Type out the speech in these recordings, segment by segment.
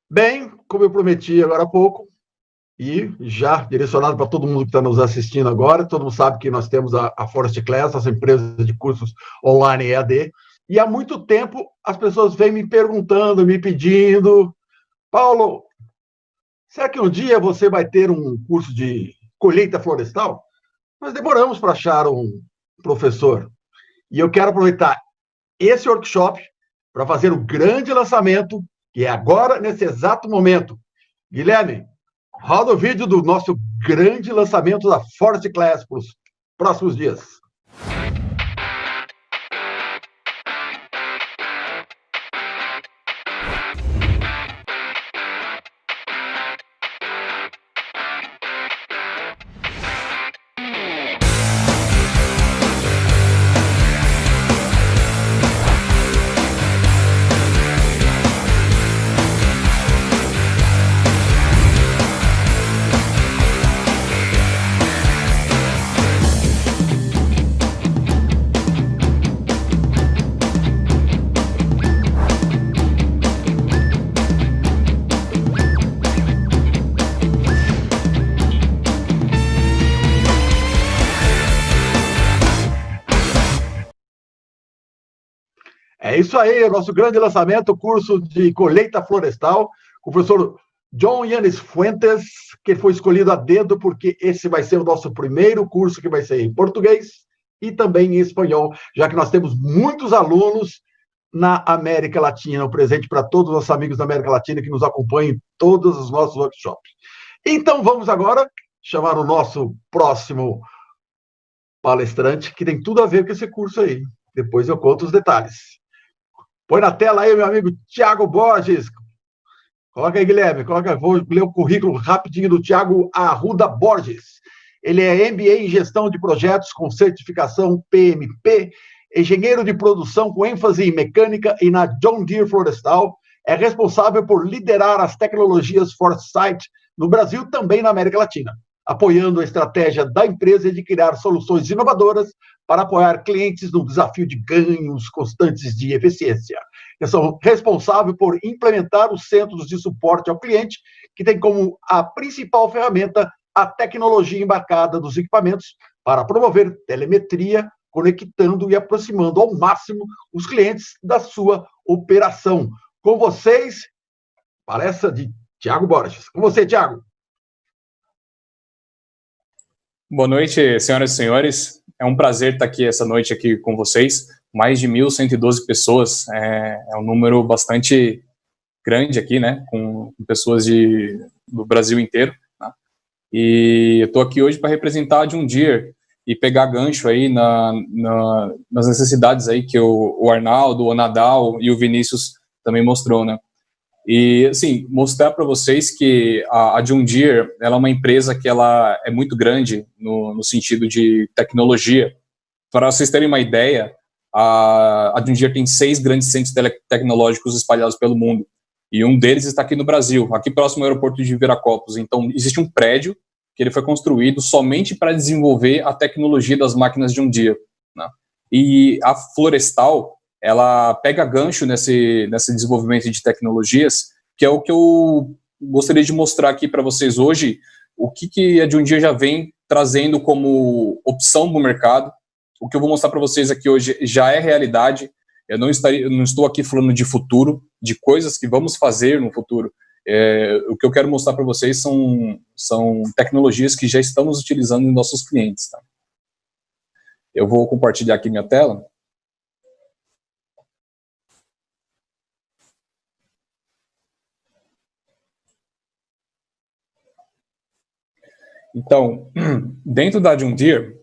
Bem, como eu prometi agora há pouco, e já direcionado para todo mundo que está nos assistindo agora, todo mundo sabe que nós temos a Forest Class, essa empresa de cursos online EAD, e há muito tempo as pessoas vêm me perguntando, me pedindo, Paulo, será que um dia você vai ter um curso de colheita florestal? Nós demoramos para achar um professor, e eu quero aproveitar esse workshop para fazer o grande lançamento, que é agora, nesse exato momento. Guilherme, roda o vídeo do nosso grande lançamento da Forest Class para os próximos dias. É isso aí, o nosso grande lançamento, o curso de colheita florestal, com o professor John Yanis Fuentes, que foi escolhido a dedo porque esse vai ser o nosso primeiro curso que vai ser em português e também em espanhol, já que nós temos muitos alunos na América Latina, um presente para todos os nossos amigos da América Latina que nos acompanham em todos os nossos workshops. Então vamos agora chamar o nosso próximo palestrante, que tem tudo a ver com esse curso aí. Depois eu conto os detalhes. Põe na tela aí, meu amigo Tiago Borges. Coloca aí, Guilherme. Vou ler o currículo rapidinho do Tiago Arruda Borges. Ele é MBA em Gestão de Projetos com certificação PMP, engenheiro de produção com ênfase em mecânica e na John Deere Florestal. É responsável por liderar as tecnologias Foresight no Brasil e também na América Latina, apoiando a estratégia da empresa de criar soluções inovadoras para apoiar clientes no desafio de ganhos constantes de eficiência. Eu sou responsável por implementar os centros de suporte ao cliente, que tem como a principal ferramenta a tecnologia embarcada dos equipamentos para promover telemetria, conectando e aproximando ao máximo os clientes da sua operação. Com vocês, palestra de Tiago Borges. Com você, Tiago. Boa noite, senhoras e senhores. É um prazer estar aqui essa noite aqui com vocês. Mais de 1.112 pessoas, é um número bastante grande aqui, né? Com pessoas do Brasil inteiro. Tá? E eu estou aqui hoje para representar a John Deere e pegar gancho aí nas necessidades aí que o Arnaldo, o Nadal e o Vinícius também mostrou, né? E, assim, mostrar para vocês que a John Deere, ela é uma empresa que ela é muito grande no sentido de tecnologia. Para vocês terem uma ideia, a John Deere tem 6 grandes centros tecnológicos espalhados pelo mundo. E um deles está aqui no Brasil, aqui próximo ao aeroporto de Viracopos. Então, existe um prédio que ele foi construído somente para desenvolver a tecnologia das máquinas John Deere, né? E a Florestal, ela pega gancho nesse desenvolvimento de tecnologias, que é o que eu gostaria de mostrar aqui para vocês hoje, o que a John Deere já vem trazendo como opção no mercado. O que eu vou mostrar para vocês aqui hoje já é realidade. Eu não estou aqui falando de futuro, de coisas que vamos fazer no futuro. O que eu quero mostrar para vocês são tecnologias que já estamos utilizando em nossos clientes. Tá? Eu vou compartilhar aqui minha tela. Então, dentro da John Deere,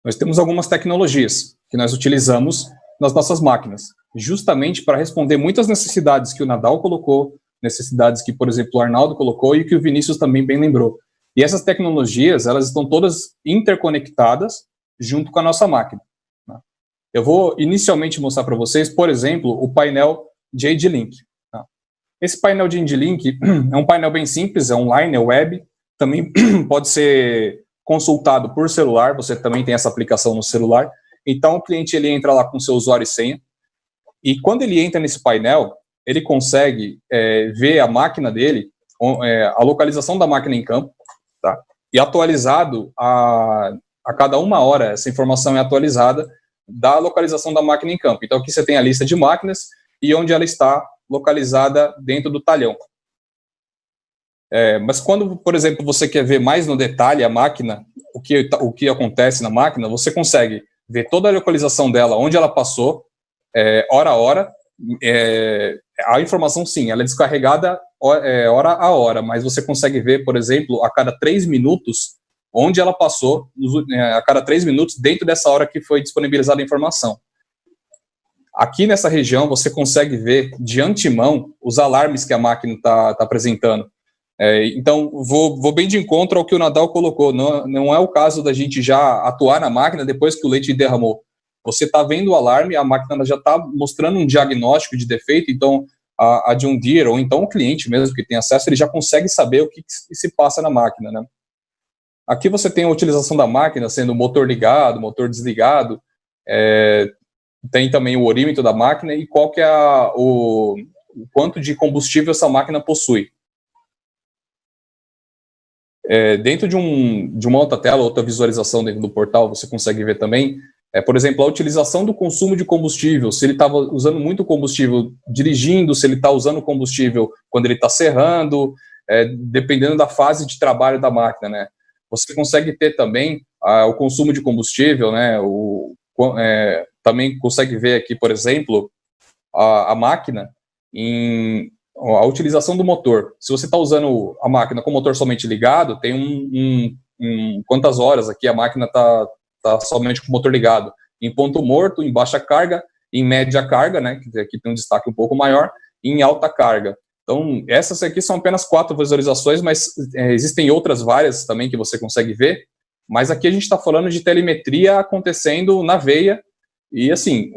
nós temos algumas tecnologias que nós utilizamos nas nossas máquinas, justamente para responder muitas necessidades que o Nadal colocou, necessidades que, por exemplo, o Arnaldo colocou e que o Vinícius também bem lembrou. E essas tecnologias, elas estão todas interconectadas junto com a nossa máquina. Né? Eu vou inicialmente mostrar para vocês, por exemplo, o painel de AD-Link. Tá? Esse painel de AD-Link é um painel bem simples, é online, é web, também pode ser consultado por celular, você também tem essa aplicação no celular. Então, o cliente ele entra lá com seu usuário e senha, e quando ele entra nesse painel, ele consegue ver a máquina dele, a localização da máquina em campo, tá? E atualizado a cada 1 hora, essa informação é atualizada da localização da máquina em campo. Então, aqui você tem a lista de máquinas e onde ela está localizada dentro do talhão. Mas quando, por exemplo, você quer ver mais no detalhe a máquina, o que acontece na máquina, você consegue ver toda a localização dela, onde ela passou, hora a hora. A informação, sim, ela é descarregada hora a hora, mas você consegue ver, por exemplo, a cada 3 minutos, onde ela passou, a cada 3 minutos, dentro dessa hora que foi disponibilizada a informação. Aqui nessa região, você consegue ver de antemão os alarmes que a máquina está apresentando. Então, vou bem de encontro ao que o Nadal colocou. Não é o caso da gente já atuar na máquina depois que o leite derramou. Você está vendo o alarme, a máquina já está mostrando um diagnóstico de defeito, então a John Deere, ou então o cliente mesmo que tem acesso, ele já consegue saber o que se passa na máquina, né? Aqui você tem a utilização da máquina, sendo motor ligado, motor desligado, tem também o orímetro da máquina e qual que é o quanto de combustível essa máquina possui. Dentro de uma outra tela, outra visualização dentro do portal, você consegue ver também, por exemplo, a utilização do consumo de combustível, se ele estava usando muito combustível dirigindo, se ele está usando combustível quando ele está serrando, dependendo da fase de trabalho da máquina, né? Você consegue ter também o consumo de combustível, né? Também consegue ver aqui, por exemplo, a máquina em a utilização do motor. Se você está usando a máquina com o motor somente ligado, tem quantas horas aqui a máquina está somente com o motor ligado. Em ponto morto, em baixa carga, em média carga, né, que aqui tem um destaque um pouco maior, e em alta carga. Então, essas aqui são apenas 4 visualizações, mas existem outras várias também que você consegue ver. Mas aqui a gente está falando de telemetria acontecendo na veia e, assim,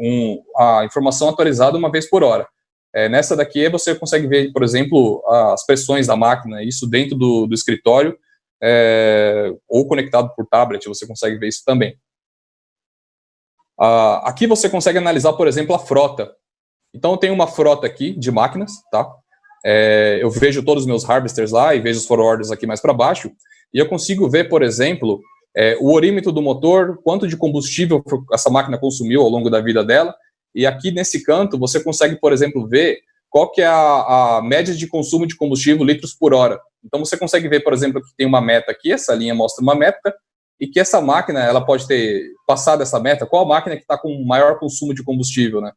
a informação atualizada 1 vez por hora. Nessa daqui você consegue ver, por exemplo, as pressões da máquina, isso dentro do escritório, ou conectado por tablet, você consegue ver isso também. Aqui você consegue analisar, por exemplo, a frota. Então, eu tenho uma frota aqui de máquinas, tá? Eu vejo todos os meus harvesters lá e vejo os forwarders aqui mais para baixo, e eu consigo ver, por exemplo, o orímetro do motor, quanto de combustível essa máquina consumiu ao longo da vida dela, e aqui nesse canto você consegue, por exemplo, ver qual que é a média de consumo de combustível litros por hora. Então você consegue ver, por exemplo, que tem uma meta aqui, essa linha mostra uma meta, e que essa máquina, ela pode ter passado essa meta, qual a máquina que está com maior consumo de combustível, né?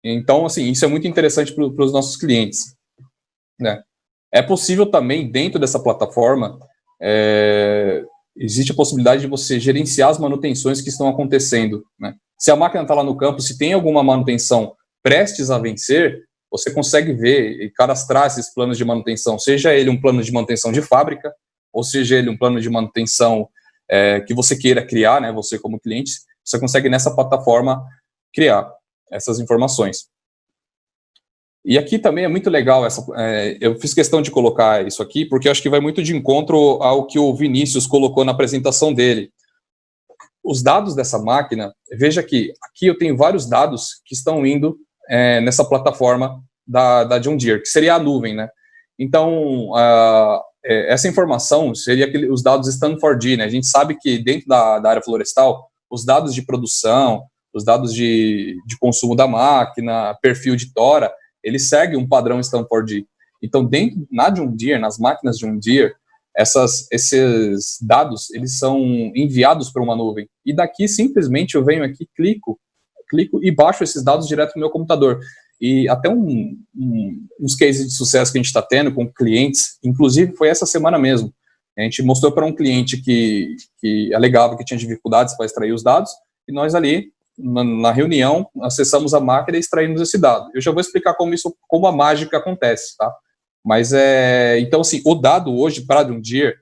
Então, assim, isso é muito interessante para os nossos clientes, né? É possível também, dentro dessa plataforma, existe a possibilidade de você gerenciar as manutenções que estão acontecendo, né? Se a máquina está lá no campo, se tem alguma manutenção prestes a vencer, você consegue ver e cadastrar esses planos de manutenção, seja ele um plano de manutenção de fábrica, ou seja ele um plano de manutenção que você queira criar, né, você como cliente, você consegue nessa plataforma criar essas informações. E aqui também é muito legal, eu fiz questão de colocar isso aqui, porque eu acho que vai muito de encontro ao que o Vinícius colocou na apresentação dele. Os dados dessa máquina, veja que aqui eu tenho vários dados que estão indo nessa plataforma da John Deere, que seria a nuvem, né? Então, essa informação seria os dados Stand4D, né? A gente sabe que dentro da área florestal, os dados de produção, os dados de consumo da máquina, perfil de tora, eles seguem um padrão Stand4D. Então, na John Deere, nas máquinas John Deere, esses dados, eles são enviados para uma nuvem. E daqui, simplesmente, eu venho aqui, clico e baixo esses dados direto no meu computador. E até uns cases de sucesso que a gente está tendo com clientes, inclusive foi essa semana mesmo. A gente mostrou para um cliente que alegava que tinha dificuldades para extrair os dados, e nós ali, na reunião, acessamos a máquina e extraímos esse dado. Eu já vou explicar como a mágica acontece, tá? Mas, então, assim, o dado hoje para John Deere,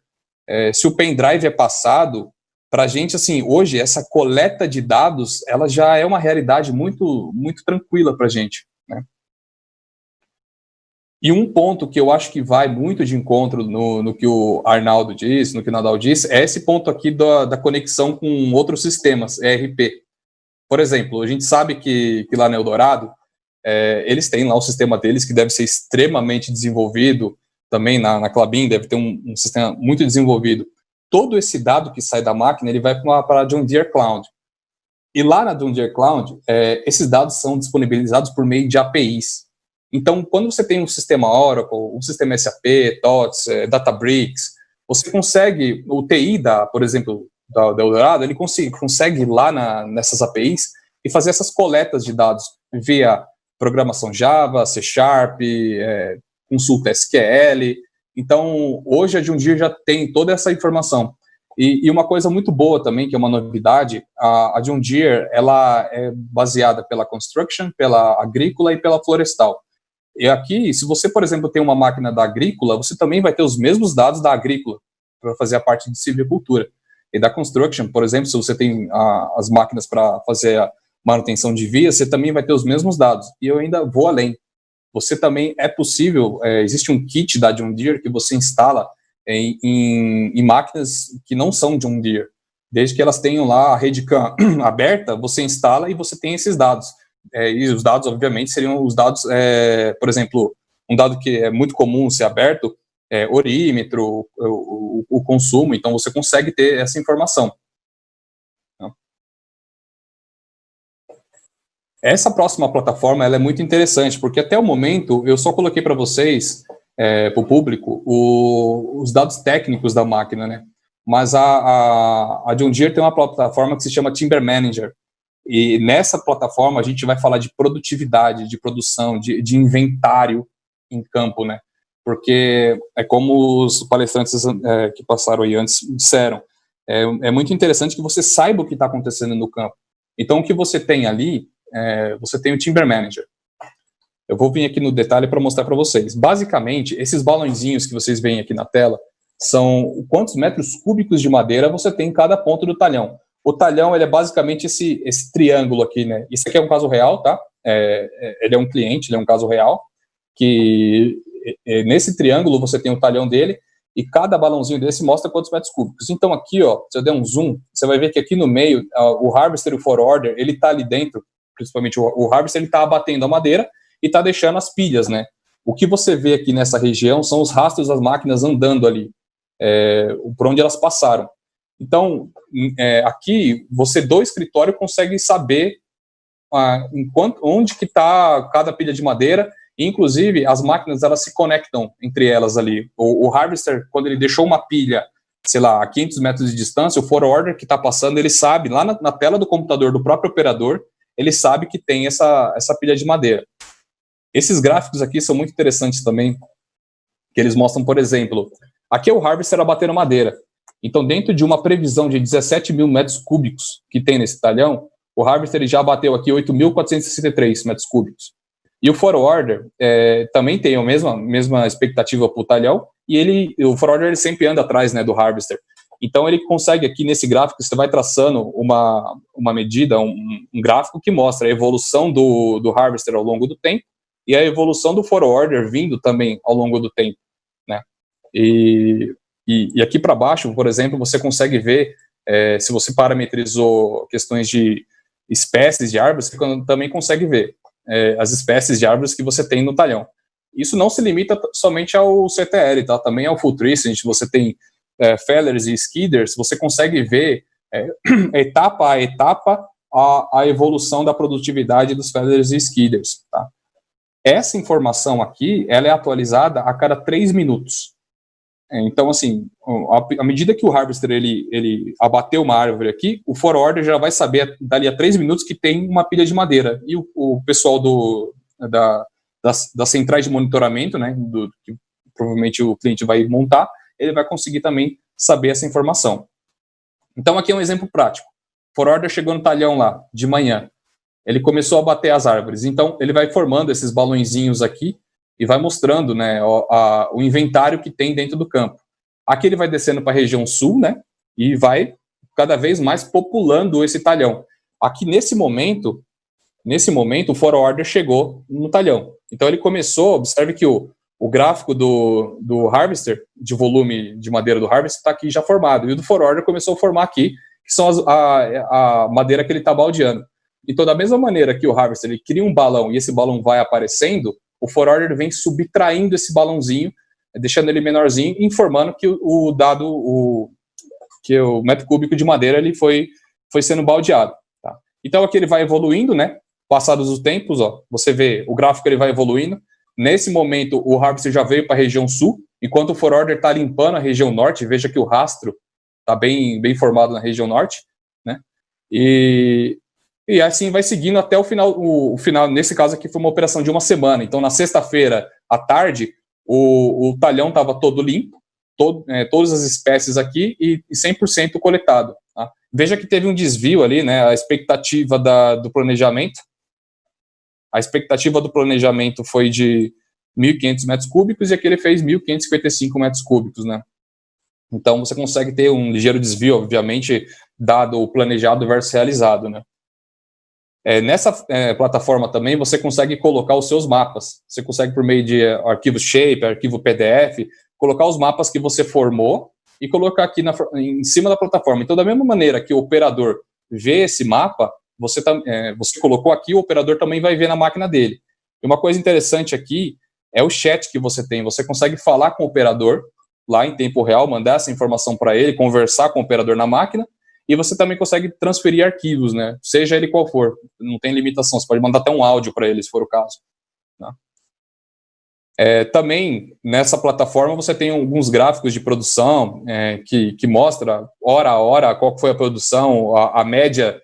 se o pendrive é passado, para a gente, assim, hoje, essa coleta de dados, ela já é uma realidade muito, muito tranquila para a gente, né? E um ponto que eu acho que vai muito de encontro no que o Arnaldo disse, no que o Nadal disse, é esse ponto aqui da conexão com outros sistemas, ERP. Por exemplo, a gente sabe que lá no Eldorado, eles têm lá o sistema deles, que deve ser extremamente desenvolvido, também na Klabin deve ter um sistema muito desenvolvido. Todo esse dado que sai da máquina, ele vai para a John Deere Cloud. E lá na John Deere Cloud, esses dados são disponibilizados por meio de APIs. Então, quando você tem um sistema Oracle, um sistema SAP, TOTS, Databricks, você consegue, o TI, por exemplo, da Eldorado, ele consegue ir lá nessas APIs e fazer essas coletas de dados via programação Java, C#, consulta SQL. Então, hoje a John Deere já tem toda essa informação. E uma coisa muito boa também, que é uma novidade, a John Deere, ela é baseada pela Construction, pela Agrícola e pela Florestal. E aqui, se você, por exemplo, tem uma máquina da Agrícola, você também vai ter os mesmos dados da Agrícola para fazer a parte de silvicultura. E da Construction, por exemplo, se você tem as máquinas para fazer a manutenção de vias, você também vai ter os mesmos dados. E eu ainda vou além. Você também é possível, existe um kit da John Deere que você instala em máquinas que não são John Deere. Desde que elas tenham lá a rede CAN aberta, você instala e você tem esses dados. E os dados, obviamente, seriam os dados, por exemplo, um dado que é muito comum ser aberto, orímetro, o consumo, então você consegue ter essa informação. Essa próxima plataforma ela é muito interessante, porque até o momento eu só coloquei para vocês, para o público, os dados técnicos da máquina, né? Mas a John Deere tem uma plataforma que se chama Timber Manager, e nessa plataforma a gente vai falar de produtividade, de produção, de inventário em campo, né? Porque é como os palestrantes que passaram aí antes disseram, é muito interessante que você saiba o que está acontecendo no campo. Então, o que você tem ali, você tem o Timber Manager. Eu vou vir aqui no detalhe para mostrar para vocês. Basicamente, esses balãozinhos que vocês veem aqui na tela são quantos metros cúbicos de madeira você tem em cada ponto do talhão. O talhão, ele é basicamente esse triângulo aqui, né? Isso aqui é um caso real, tá? Ele é um cliente, ele é um caso real, que nesse triângulo você tem o talhão dele e cada balãozinho desse mostra quantos metros cúbicos. Então aqui, ó, se eu der um zoom, você vai ver que aqui no meio, o harvester e o forwarder, ele tá ali dentro, principalmente o harvester, ele tá abatendo a madeira e tá deixando as pilhas, né? O que você vê aqui nessa região são os rastros das máquinas andando ali, por onde elas passaram. Então, aqui, você do escritório consegue saber onde que está cada pilha de madeira, e, inclusive, as máquinas, elas se conectam entre elas ali. O harvester, quando ele deixou uma pilha, sei lá, a 500 metros de distância, o forwarder que está passando, ele sabe, lá na tela do computador do próprio operador, ele sabe que tem essa pilha de madeira. Esses gráficos aqui são muito interessantes também, que eles mostram, por exemplo, aqui é o harvester abatendo madeira. Então, dentro de uma previsão de 17 mil metros cúbicos que tem nesse talhão, o harvester já bateu aqui 8.463 metros cúbicos. E o forwarder também tem a mesma expectativa para o talhão, e o forwarder ele sempre anda atrás, né, do harvester. Então, ele consegue aqui nesse gráfico, você vai traçando uma medida, um gráfico que mostra a evolução do harvester ao longo do tempo e a evolução do forwarder vindo também ao longo do tempo, né? E aqui para baixo, por exemplo, você consegue ver, se você parametrizou questões de espécies de árvores, você também consegue ver as espécies de árvores que você tem no talhão. Isso não se limita somente ao CTL, tá? Também ao full tree, você tem fellers e skidders, você consegue ver etapa a etapa a evolução da produtividade dos fellers e skidders, tá? Essa informação aqui, ela é atualizada a cada 3 minutos. Então, assim, à medida que o harvester ele abateu uma árvore aqui, o forwarder já vai saber dali a 3 minutos que tem uma pilha de madeira. E o pessoal das centrais de monitoramento, né, que provavelmente o cliente vai montar, ele vai conseguir também saber essa informação. Então, aqui é um exemplo prático. O forwarder chegou no talhão lá, de manhã. Ele começou a bater as árvores. Então, ele vai formando esses balõezinhos aqui, e vai mostrando, né, o inventário que tem dentro do campo. Aqui ele vai descendo para a região sul, né, e vai cada vez mais populando esse talhão. Aqui nesse momento, o forwarder chegou no talhão. Então ele começou, observe que o gráfico do harvester, de volume de madeira do harvester, está aqui já formado, e o do forwarder começou a formar aqui, que são a madeira que ele está baldeando. Então, da mesma maneira que o harvester ele cria um balão e esse balão vai aparecendo, o forwarder vem subtraindo esse balãozinho, deixando ele menorzinho, informando que o dado, que o metro cúbico de madeira ele foi sendo baldeado. Tá? Então, aqui ele vai evoluindo, né? Passados os tempos, ó, você vê o gráfico ele vai evoluindo. Nesse momento, o harvester já veio para a região sul, enquanto o forwarder está limpando a região norte. Veja que o rastro está bem formado na região norte, né? E assim vai seguindo até o final. O final, nesse caso aqui, foi uma operação de uma semana. Então, na sexta-feira, à tarde, o talhão estava todo limpo, todas as espécies aqui e 100% coletado. Tá? Veja que teve um desvio ali, né? A expectativa do planejamento. A expectativa do planejamento foi de 1.500 metros cúbicos e aqui ele fez 1.555 metros cúbicos, né? Então, você consegue ter um ligeiro desvio, obviamente, dado o planejado versus realizado, né? Nessa plataforma também, você consegue colocar os seus mapas. Você consegue, por meio de arquivo Shape, arquivo PDF, colocar os mapas que você formou e colocar aqui em cima da plataforma. Então, da mesma maneira que o operador vê esse mapa, você colocou aqui, o operador também vai ver na máquina dele. E uma coisa interessante aqui é o chat que você tem. Você consegue falar com o operador lá em tempo real, mandar essa informação para ele, conversar com o operador na máquina, e você também consegue transferir arquivos, né? Seja ele qual for. Não tem limitação, você pode mandar até um áudio para ele, se for o caso. Tá? Também, nessa plataforma, você tem alguns gráficos de produção que mostra, hora a hora, qual foi a produção, a média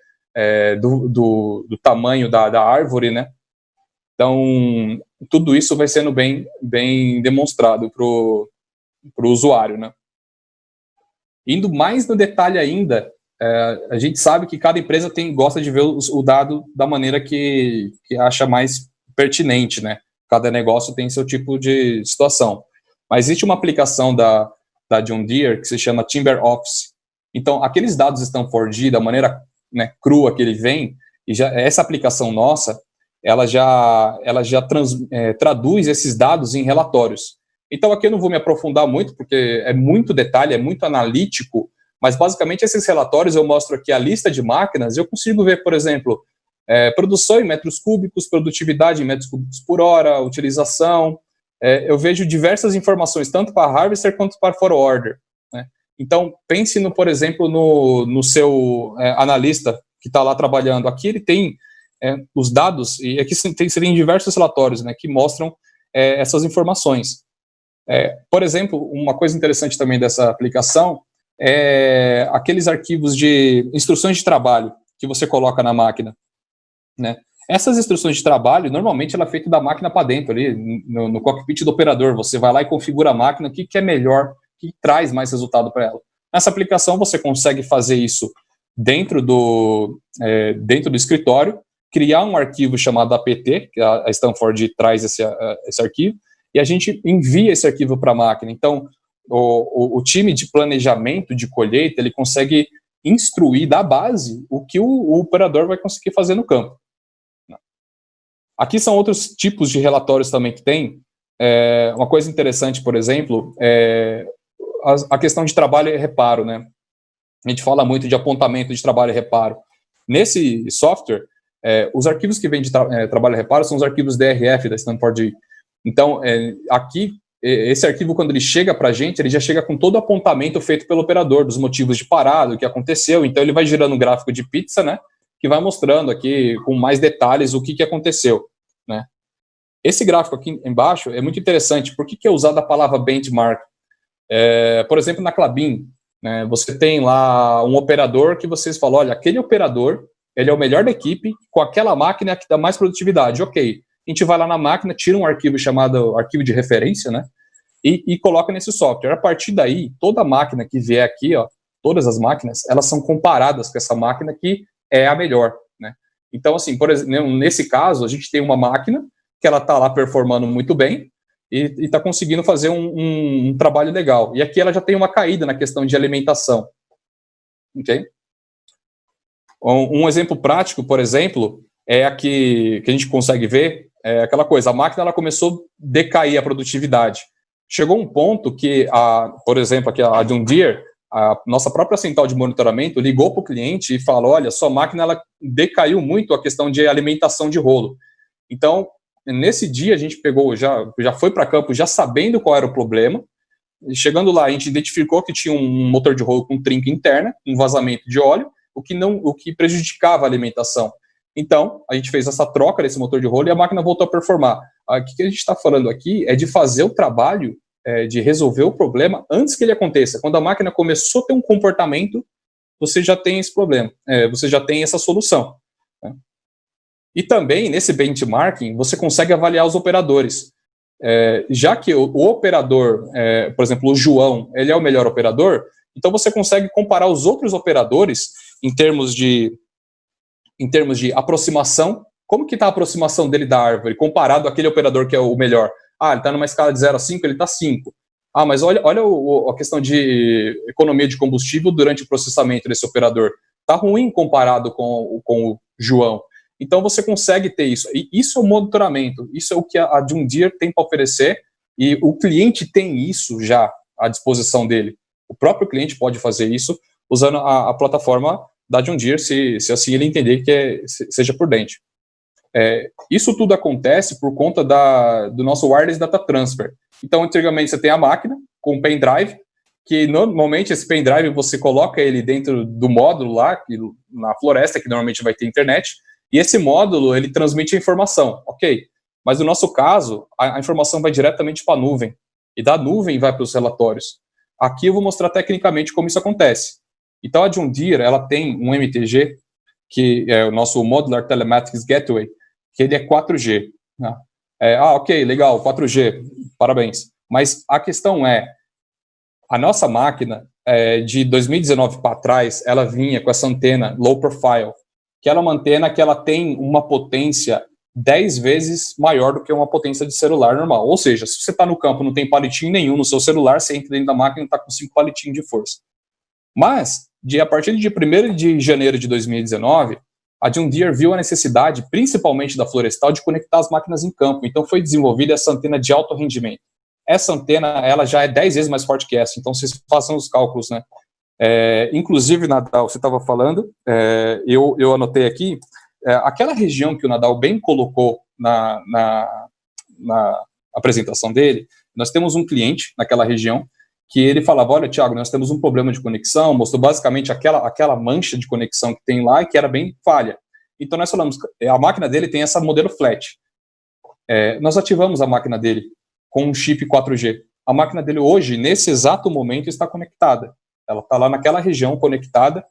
do tamanho da árvore, né? Então, tudo isso vai sendo bem demonstrado para o usuário, né? Indo mais no detalhe ainda, a gente sabe que cada empresa gosta de ver o dado da maneira que acha mais pertinente, né? Cada negócio tem seu tipo de situação. Mas existe uma aplicação da John Deere que se chama Timber Office. Então, aqueles dados Stanford da maneira, né, crua que ele vem, e essa aplicação nossa, ela já traduz esses dados em relatórios. Então, aqui eu não vou me aprofundar muito, porque é muito detalhe, é muito analítico, mas basicamente esses relatórios eu mostro aqui a lista de máquinas, e eu consigo ver, por exemplo, produção em metros cúbicos, produtividade em metros cúbicos por hora, utilização, eu vejo diversas informações, tanto para harvester quanto para forwarder, né? Então, pense, por exemplo, no seu analista que está lá trabalhando. Aqui ele tem os dados, e aqui seriam diversos relatórios, né, que mostram essas informações. Por exemplo, uma coisa interessante também dessa aplicação é aqueles arquivos de instruções de trabalho que você coloca na máquina, né? Essas instruções de trabalho, normalmente ela é feita da máquina para dentro, ali no cockpit do operador. Você vai lá e configura a máquina, o que é melhor, que traz mais resultado para ela. Nessa aplicação, você consegue fazer isso dentro do escritório, criar um arquivo chamado apt, que a Stanford traz esse arquivo, e a gente envia esse arquivo para a máquina. Então, o time de planejamento de colheita, ele consegue instruir da base o que o operador vai conseguir fazer no campo. Aqui são outros tipos de relatórios também que tem. Uma coisa interessante, por exemplo, a questão de trabalho e reparo, né? A gente fala muito de apontamento de trabalho e reparo. Nesse software, os arquivos que vêm de trabalho e reparo são os arquivos DRF da Stanford. Então, aqui, esse arquivo, quando ele chega para a gente, ele já chega com todo o apontamento feito pelo operador, dos motivos de parada, o que aconteceu. Então, ele vai gerando um gráfico de pizza, né, que vai mostrando aqui com mais detalhes o que aconteceu, né. Esse gráfico aqui embaixo é muito interessante. Por que é usada a palavra benchmark? Por exemplo, na Klabin, né, você tem lá um operador que vocês falam, olha, aquele operador, ele é o melhor da equipe, com aquela máquina que dá mais produtividade. Ok. A gente vai lá na máquina, tira um arquivo chamado arquivo de referência, né, e coloca nesse software. A partir daí, toda máquina que vier aqui, ó, todas as máquinas, elas são comparadas com essa máquina que é a melhor, né. Então, assim, por exemplo, nesse caso, a gente tem uma máquina que ela está lá performando muito bem e está conseguindo fazer um trabalho legal. E aqui ela já tem uma caída na questão de alimentação. Ok? Um exemplo prático, por exemplo, é aqui que a gente consegue ver, aquela coisa, a máquina ela começou a decair a produtividade. Chegou um ponto que, por exemplo, aqui a John Deere, a nossa própria central de monitoramento ligou para o cliente e falou, olha, sua máquina ela decaiu muito a questão de alimentação de rolo. Então, nesse dia a gente pegou, já foi para campo já sabendo qual era o problema. Chegando lá, a gente identificou que tinha um motor de rolo com trinca interna, um vazamento de óleo, o que prejudicava a alimentação. Então, a gente fez essa troca desse motor de rolo e a máquina voltou a performar. O que a gente está falando aqui é de fazer o trabalho, de resolver o problema antes que ele aconteça. Quando a máquina começou a ter um comportamento, você já tem esse problema, você já tem essa solução. Né? E também, nesse benchmarking, você consegue avaliar os operadores. Já que o operador, por exemplo, o João, ele é o melhor operador, então você consegue comparar os outros operadores em termos de aproximação. Como que está a aproximação dele da árvore, comparado àquele operador que é o melhor? Ele está numa escala de 0 a 5, ele está 5. Mas olha a questão de economia de combustível durante o processamento desse operador. Está ruim comparado com o João. Então você consegue ter isso. E isso é o monitoramento, isso é o que a John Deere tem para oferecer, e o cliente tem isso já à disposição dele. O próprio cliente pode fazer isso usando a plataforma da John Deere, se assim ele entender que seja prudente. Isso tudo acontece por conta do nosso Wireless Data Transfer. Então, antigamente você tem a máquina com um pendrive, que normalmente esse pendrive você coloca ele dentro do módulo lá, na floresta, que normalmente vai ter internet, e esse módulo ele transmite a informação, ok? Mas no nosso caso, a informação vai diretamente para a nuvem, e da nuvem vai para os relatórios. Aqui eu vou mostrar tecnicamente como isso acontece. Então, a John Deere, ela tem um MTG, que é o nosso Modular Telematics Gateway, que ele é 4G. Né? Ok, legal, 4G, parabéns. Mas a questão a nossa máquina, de 2019 para trás, ela vinha com essa antena low profile, que ela é uma antena que ela tem uma potência 10 vezes maior do que uma potência de celular normal. Ou seja, se você está no campo e não tem palitinho nenhum no seu celular, você entra dentro da máquina e está com 5 palitinhos de força. Mas, a partir de 1º de janeiro de 2019, a John Deere viu a necessidade, principalmente da florestal, de conectar as máquinas em campo. Então foi desenvolvida essa antena de alto rendimento. Essa antena, ela já é 10 vezes mais forte que essa, então vocês façam os cálculos, né? Inclusive, Nadal, você estava falando, eu anotei aqui, aquela região que o Nadal bem colocou na apresentação dele, nós temos um cliente naquela região que ele falava, olha, Thiago, nós temos um problema de conexão, mostrou basicamente aquela mancha de conexão que tem lá e que era bem falha. Então nós falamos, a máquina dele tem essa modelo flat. Nós ativamos a máquina dele com um chip 4G. A máquina dele hoje, nesse exato momento, está conectada. Ela está lá naquela região conectada,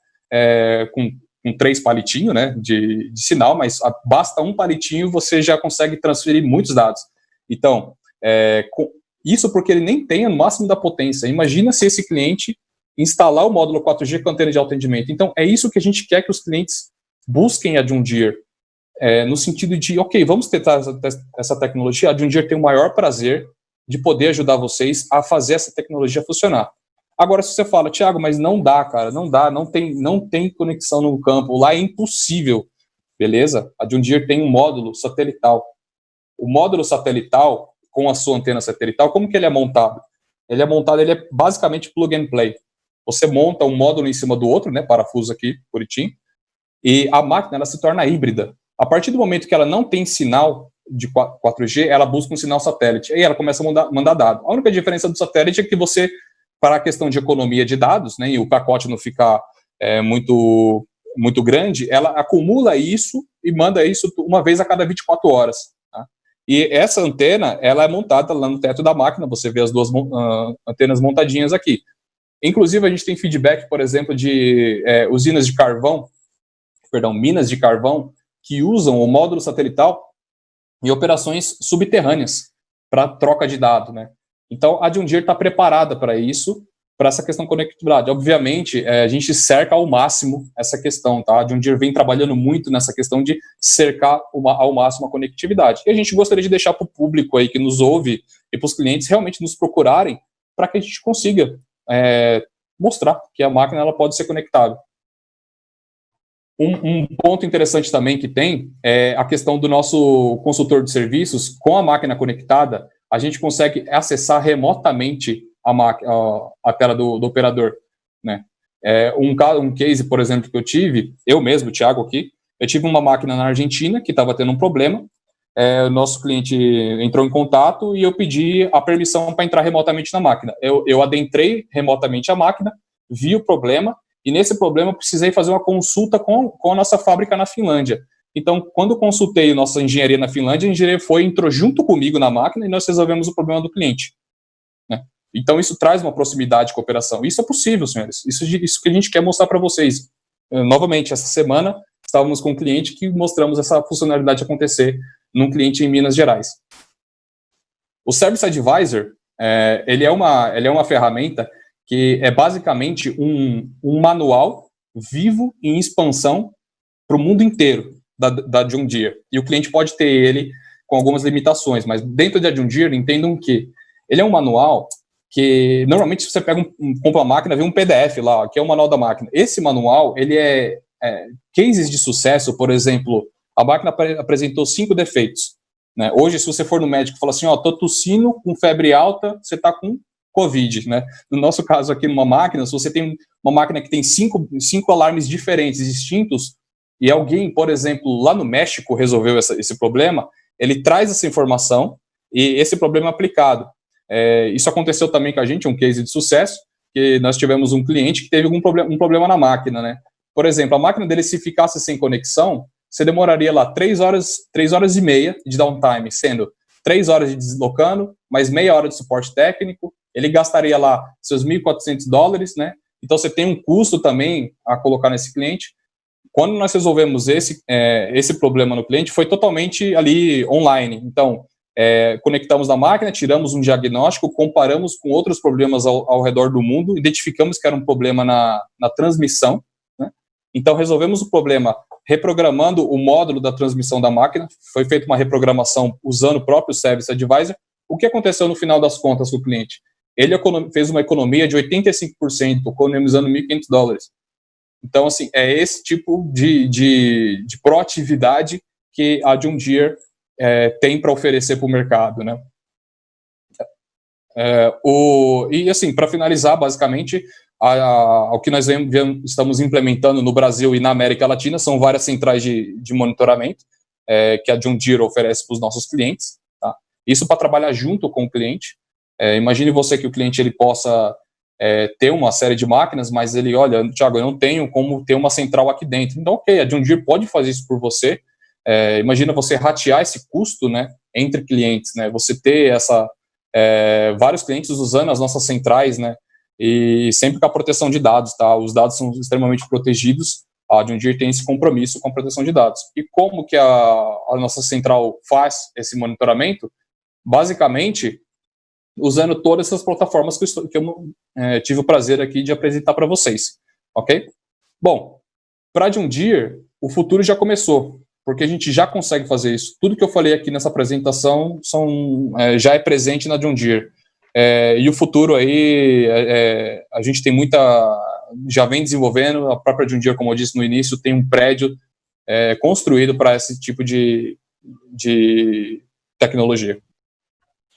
com 3 palitinhos, né, de sinal, mas basta um palitinho, você já consegue transferir muitos dados. Então, isso porque ele nem tem o máximo da potência. Imagina se esse cliente instalar o módulo 4G com antena de alto rendimento. Então, é isso que a gente quer que os clientes busquem a John Deere, no sentido de, ok, vamos tentar essa tecnologia. A John Deere tem o maior prazer de poder ajudar vocês a fazer essa tecnologia funcionar. Agora, se você fala, Thiago, mas não dá, cara, não tem conexão no campo, lá é impossível. Beleza? A John Deere tem um módulo satelital. O módulo satelital, com a sua antena satelital, como que ele é montado? Ele é basicamente plug and play. Você monta um módulo em cima do outro, né, parafuso aqui, bonitinho, e a máquina ela se torna híbrida. A partir do momento que ela não tem sinal de 4G, ela busca um sinal satélite, aí ela começa a mandar dado. A única diferença do satélite é que você, para a questão de economia de dados, né, e o pacote não ficar muito, muito grande, ela acumula isso e manda isso uma vez a cada 24 horas. Tá? E essa antena, ela é montada lá no teto da máquina, você vê as duas antenas montadinhas aqui. Inclusive, a gente tem feedback, por exemplo, de minas de carvão, que usam o módulo satelital em operações subterrâneas para troca de dados, né? Então, a John Deere está preparada para isso, para essa questão de conectividade. Obviamente, a gente cerca ao máximo essa questão, tá? A John Deere vem trabalhando muito nessa questão de cercar ao máximo a conectividade. E a gente gostaria de deixar para o público aí que nos ouve e para os clientes realmente nos procurarem para que a gente consiga mostrar que a máquina ela pode ser conectável. Um ponto interessante também que tem é a questão do nosso consultor de serviços. Com a máquina conectada, a gente consegue acessar remotamente a tela do operador, né? Um case, por exemplo, que eu tive, eu mesmo, o Thiago aqui, eu tive uma máquina na Argentina que estava tendo um problema, o nosso cliente entrou em contato e eu pedi a permissão para entrar remotamente na máquina. Eu adentrei remotamente a máquina, vi o problema, e nesse problema eu precisei fazer uma consulta com a nossa fábrica na Finlândia. Então, quando consultei a nossa engenharia na Finlândia, a engenharia entrou junto comigo na máquina e nós resolvemos o problema do cliente. Né? Então, isso traz uma proximidade de cooperação. Isso é possível, senhores. Isso que a gente quer mostrar para vocês. Novamente, essa semana, estávamos com um cliente que mostramos essa funcionalidade acontecer num cliente em Minas Gerais. O Service Advisor, ele é uma ferramenta que é basicamente um manual vivo em expansão para o mundo inteiro da John Deere. E o cliente pode ter ele com algumas limitações, mas dentro da John Deere, entendam que ele é um manual que, normalmente, se você compra uma máquina, vem um PDF lá, que é o manual da máquina. Esse manual, ele cases de sucesso, por exemplo, a máquina apresentou 5 defeitos. Né? Hoje, se você for no médico e falar assim, tô tossindo, com febre alta, você está com Covid, né? No nosso caso aqui, numa máquina, se você tem uma máquina que tem 5 alarmes diferentes, distintos, e alguém, por exemplo, lá no México resolveu esse problema, ele traz essa informação e esse problema é aplicado. Isso aconteceu também com a gente, um case de sucesso, que nós tivemos um cliente que teve um problema na máquina, né? Por exemplo, a máquina dele, se ficasse sem conexão, você demoraria lá 3 horas e meia de downtime, sendo 3 horas de deslocando, mais meia hora de suporte técnico, ele gastaria lá seus $1.400, né? Então, você tem um custo também a colocar nesse cliente. Quando nós resolvemos esse problema no cliente, foi totalmente ali online. Então, conectamos na máquina, tiramos um diagnóstico, comparamos com outros problemas ao redor do mundo, identificamos que era um problema na transmissão, né? Então, resolvemos o problema reprogramando o módulo da transmissão da máquina, foi feita uma reprogramação usando o próprio Service Advisor. O que aconteceu no final das contas com o cliente? Ele fez uma economia de 85%, economizando $1.500. Então, assim, é esse tipo de proatividade que a John Deere tem para oferecer para o mercado, né? E, assim, para finalizar, basicamente, o que nós estamos implementando no Brasil e na América Latina são várias centrais de monitoramento que a John Deere oferece para os nossos clientes. Tá? Isso para trabalhar junto com o cliente. Imagine você que o cliente ele possa ter uma série de máquinas, mas ele, olha, Thiago, eu não tenho como ter uma central aqui dentro. Então, ok, a John Deere pode fazer isso por você. Imagina você ratear esse custo, né, entre clientes, né, você ter vários clientes usando as nossas centrais, né, e sempre com a proteção de dados, tá? Os dados são extremamente protegidos, a John Deere tem esse compromisso com a proteção de dados. E como que a nossa central faz esse monitoramento? Basicamente, usando todas essas plataformas que eu tive o prazer aqui de apresentar para vocês, ok? Bom, para a John Deere, o futuro já começou, porque a gente já consegue fazer isso. Tudo que eu falei aqui nessa apresentação já é presente na John Deere. E o futuro aí, a gente tem já vem desenvolvendo, a própria John Deere, como eu disse no início, tem um prédio construído para esse tipo de tecnologia.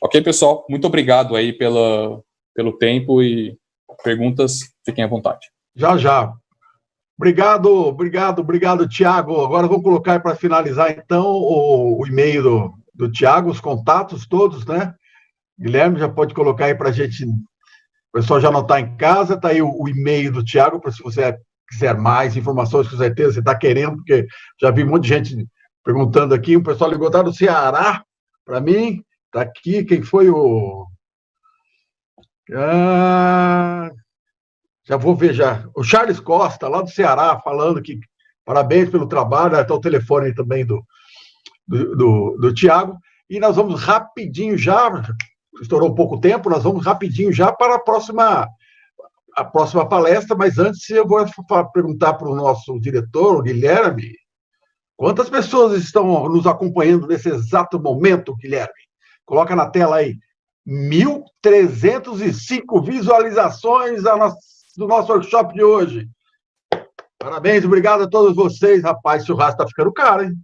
Ok, pessoal? Muito obrigado aí pelo tempo e perguntas, fiquem à vontade. Já. Obrigado, Thiago. Agora vou colocar para finalizar, então, o e-mail do Thiago, os contatos todos, né? Guilherme, já pode colocar aí para a gente, o pessoal já não está em casa, está aí o e-mail do Thiago, para se você quiser mais informações, com certeza você está querendo, porque já vi um monte de gente perguntando aqui, o pessoal ligou, tá do Ceará, para mim, está aqui, quem foi já vou ver já. O Charles Costa, lá do Ceará, falando que parabéns pelo trabalho, está o telefone aí também do Thiago. E nós vamos rapidinho já, estourou um pouco tempo, nós vamos rapidinho já para a próxima palestra, mas antes eu vou perguntar para o nosso diretor, o Guilherme, quantas pessoas estão nos acompanhando nesse exato momento, Guilherme? Coloca na tela aí, 1.305 visualizações do nosso workshop de hoje. Parabéns, obrigado a todos vocês. Rapaz, o churrasco está ficando caro, hein?